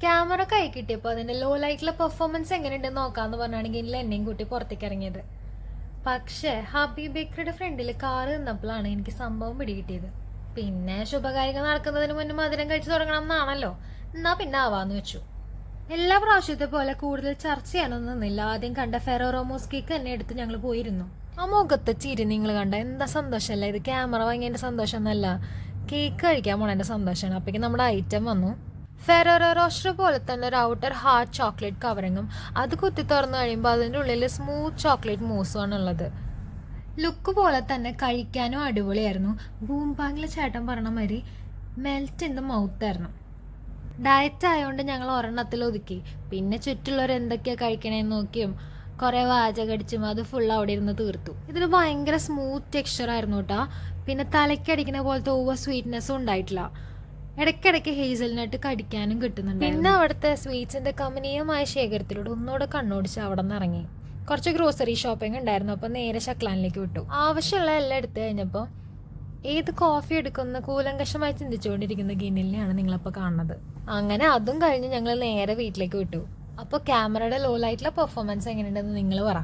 Camera കൈ കിട്ടിയപ്പോൾ അതിന്റെ ലോ ലൈറ്റിലെ പെർഫോമൻസ് എങ്ങനെയുണ്ടെന്ന് നോക്കാന്ന് പറഞ്ഞാണെങ്കിൽ എന്നെയും കൂട്ടി പുറത്തേക്ക് ഇറങ്ങിയത്. പക്ഷേ ഹബീബ് ബേക്കറിയുടെ ഫ്രണ്ടിൽ കാറ് നിന്നപ്പോഴാണ് എനിക്ക് സംഭവം പിടികിട്ടിയത്. പിന്നെ ശുഭകാര്യങ്ങൾ നടക്കുന്നതിന് മുന്നേ മധുരം കഴിച്ചു തുടങ്ങണം എന്നാണല്ലോ, എന്നാ പിന്നെ ആവാന്ന് വെച്ചു. എല്ലാ പ്രാവശ്യത്തെ പോലെ കൂടുതൽ ചർച്ച ചെയ്യാനൊന്നും നിന്നില്ല. ആദ്യം കണ്ട ഫെറോറോ മോസ് കേക്ക് തന്നെ എടുത്ത് ഞങ്ങൾ പോയിരുന്നു. ആ മുഖത്തെ ചിരി നിങ്ങൾ കണ്ട എന്താ സന്തോഷമല്ല. ഇത് ക്യാമറ വാങ്ങിയതിന്റെ സന്തോഷം എന്നല്ല, കേക്ക് കഴിക്കാൻ പോണതിന്റെ സന്തോഷമാണ്. അപ്പോഴേക്കും നമ്മുടെ ഐറ്റം വന്നു. ഫെറോറോ റോസ്റ്റർ പോലെ തന്നെ ഒരു ഔട്ടർ ഹാർഡ് ചോക്ലേറ്റ് കവറിങ്ങും അത് കുത്തി തുറന്നു കഴിയുമ്പോൾ അതിൻ്റെ ഉള്ളിൽ സ്മൂത്ത് ചോക്ലേറ്റ് മൂസുമാണ് ഉള്ളത്. ലുക്ക് പോലെ തന്നെ കഴിക്കാനും അടിപൊളിയായിരുന്നു. ബൂംബാങ്ങിലെ ചേട്ടൻ പറഞ്ഞ മാതിരി മെൽറ്റ് ഇൻ ദ മൗത്തായിരുന്നു. ഡയറ്റ് ആയതുകൊണ്ട് ഞങ്ങൾ ഒരെണ്ണത്തിൽ ഒതുക്കി. പിന്നെ ചുറ്റുള്ളവർ എന്തൊക്കെയാണ് കഴിക്കണേന്ന് നോക്കിയും കുറേ വാചകടിച്ചും അത് ഫുൾ അവിടെ ഇരുന്ന് തീർത്തു. ഇതിന് ഭയങ്കര സ്മൂത്ത് ടെക്സ്ചർ ആയിരുന്നു കേട്ടോ. പിന്നെ തലയ്ക്കടിക്കുന്ന പോലത്തെ ഓവർ സ്വീറ്റ്നെസ്സും ഉണ്ടായിട്ടില്ല. ഇടയ്ക്കിടയ്ക്ക് ഹേസൽനട്ട് കടിക്കാനും കിട്ടുന്നുണ്ട്. പിന്നെ അവിടുത്തെ സ്വീറ്റ്സിന്റെ കമനീയമായ ശേഖരത്തിലൂടെ ഒന്നുകൂടെ കണ്ണോടിച്ച് അവിടെ നിന്ന് ഇറങ്ങി. കുറച്ച് ഗ്രോസറി ഷോപ്പിംഗ് ഉണ്ടായിരുന്നു. അപ്പോൾ നേരെ ഷക്ലാനിലേക്ക് വിട്ടു. ആവശ്യമുള്ള എല്ലാം എടുത്തു കഴിഞ്ഞപ്പോൾ ഏത് കോഫി എടുക്കുന്ന കൂലങ്കഷമായി ചിന്തിച്ചുകൊണ്ടിരിക്കുന്ന ഗിന്നിലിനെയാണ് നിങ്ങളിപ്പോൾ കാണുന്നത്. അങ്ങനെ അതും കഴിഞ്ഞ് ഞങ്ങൾ നേരെ വീട്ടിലേക്ക് വിട്ടു. അപ്പോൾ ക്യാമറയുടെ ലോ ലൈറ്റിലെ പെർഫോമൻസ് എങ്ങനെയുണ്ടെന്ന് നിങ്ങൾ പറ.